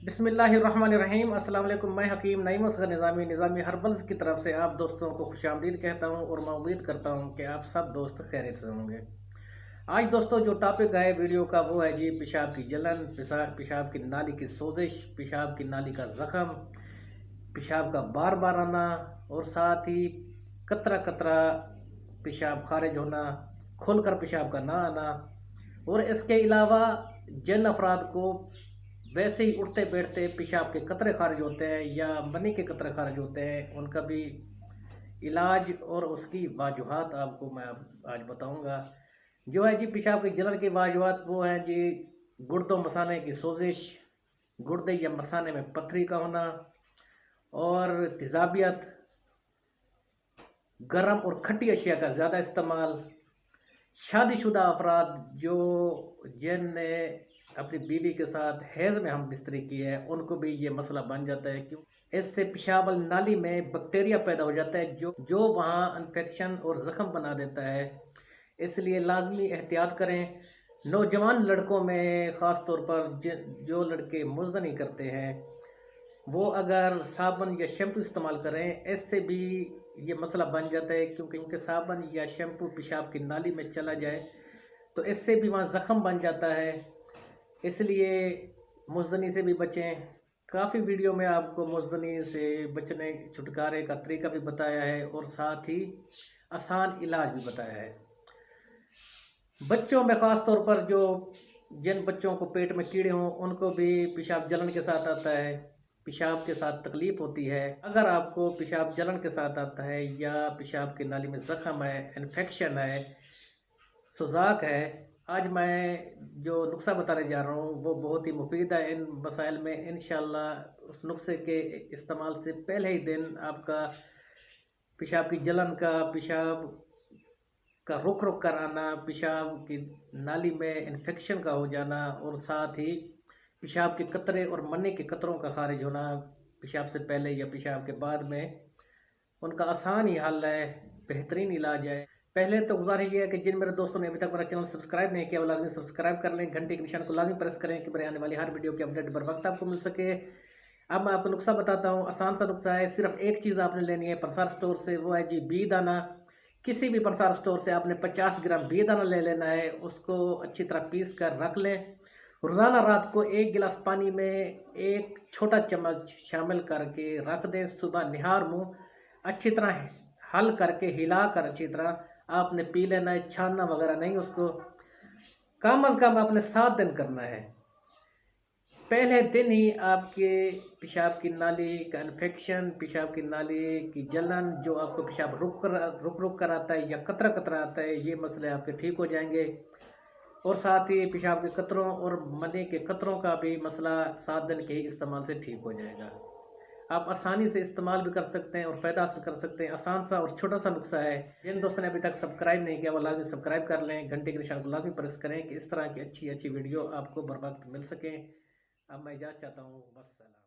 बिस्मिल्लाहिर्रहमानिर्रहीम। अस्सलाम वालेकुम। मैं हकीम नईम असगर निज़ामी हर्बल्स की तरफ से आप दोस्तों को खुशामदीद कहता हूँ और मैं उम्मीद करता हूँ कि आप सब दोस्त खैरियत से होंगे। आज दोस्तों जो टॉपिक है वीडियो का वो है जी पेशाब की जलन, पेशाब की नाली की सोजिश, पेशाब की नाली का ज़ख़म, पेशाब का बार बार आना और साथ ही कतरा कतरा पेशाब खारिज होना, खुलकर पेशाब का ना आना। और इसके अलावा जिन अफराद को वैसे ही उठते बैठते पेशाब के कतरे खारिज होते हैं या मनी के कतरे खारिज होते हैं, उनका भी इलाज और उसकी वजूहात आपको मैं आज बताऊंगा। जो है जी पेशाब की जलन की वजूहात वो है जी गुर्दों मसाने की सोजिश, गुर्दे या मसाने में पथरी का होना और तेजाबियत, गर्म और खट्टी अशिया का ज़्यादा इस्तेमाल, शादीशुदा अफराद जो जिनने अपनी बीवी के साथ हैज़ में हम बिस्तरी की है उनको भी ये मसला बन जाता है। क्यों? इससे पेशाब नाली में बैक्टीरिया पैदा हो जाता है जो वहाँ इन्फेक्शन और ज़ख़म बना देता है। इसलिए लाजमी एहतियात करें। नौजवान लड़कों में ख़ास तौर पर जो लड़के मुज़ नहीं करते हैं वो अगर साबुन या शैम्पू इस्तेमाल करें, इससे भी ये मसला बन जाता है। क्योंकि उनके साबुन या शैम्पू पेशाब की नाली में चला जाए तो इससे भी वहाँ ज़ख़म बन जाता है। इसलिए मुज़नी से भी बचें। काफ़ी वीडियो में आपको मुज़नी से बचने छुटकारे का तरीका भी बताया है और साथ ही आसान इलाज भी बताया है। बच्चों में ख़ास तौर पर जिन बच्चों को पेट में कीड़े हों उनको भी पेशाब जलन के साथ आता है, पेशाब के साथ तकलीफ़ होती है। अगर आपको पेशाब जलन के साथ आता है या पेशाब की नाली में ज़ख़म है, इन्फेक्शन है, सुजाक है, आज मैं जो नुस्खा बताने जा रहा हूँ वो बहुत ही मुफीद है इन मसाइल में। इंशाल्लाह उस नुस्खे के इस्तेमाल से पहले ही दिन आपका पेशाब की जलन का, पेशाब का रुक रुक कर आना, पेशाब की नाली में इन्फेक्शन का हो जाना और साथ ही पेशाब के कतरे और मन्ने के कतरों का खारिज होना पेशाब से पहले या पेशाब के बाद में, उनका आसान ही हल है, बेहतरीन इलाज है। पहले तो गुजारिश ये है कि जिन मेरे दोस्तों ने अभी तक मेरा चैनल सब्सक्राइब नहीं किया वो लाजमी सब्सक्राइब कर लें, घंटे के निशान को लाजमी प्रेस करें कि मेरे आने वाली हर वीडियो की अपडेट बर वक्त आपको मिल सके। अब मैं आपको नुस्खा बताता हूँ, आसान सा नुस्खा है। सिर्फ एक चीज़ आपने लेनी है पंसार स्टोर से, वो है जी बी दाना। किसी भी पंसार स्टोर से आपने 50 ग्राम बी दाना ले लेना है, उसको अच्छी तरह पीस कर रख लें। रोज़ाना रात को 1 गिलास पानी में 1 छोटा चम्मच शामिल करके रख दें। सुबह निहार मुँह अच्छी तरह हल करके हिला कर अच्छी तरह आपने पी लेना है, छानना वगैरह नहीं उसको। कम अज़ कम आपने 7 दिन करना है। पहले दिन ही आपके पेशाब की नाली का इन्फेक्शन, पेशाब की नाली की जलन, जो आपको पेशाब रुक कर आता है या कतरा कतरा आता है, ये मसले आपके ठीक हो जाएंगे। और साथ ही पेशाब के कतरों और मने के कतरों का भी मसला 7 दिन के ही इस्तेमाल से ठीक हो जाएगा। आप आसानी से इस्तेमाल भी कर सकते हैं और फ़ायदा हासिल कर सकते हैं। आसान सा और छोटा सा नुस्खा है। जिन दोस्तों ने अभी तक सब्सक्राइब नहीं किया वो लाजमी सब्सक्राइब कर लें, घंटे के निशान को लाजमी प्रेस करें कि इस तरह की अच्छी अच्छी वीडियो आपको बर वक्त मिल सकें। अब मैं इजाज़त चाहता हूँ। वस्सलाम।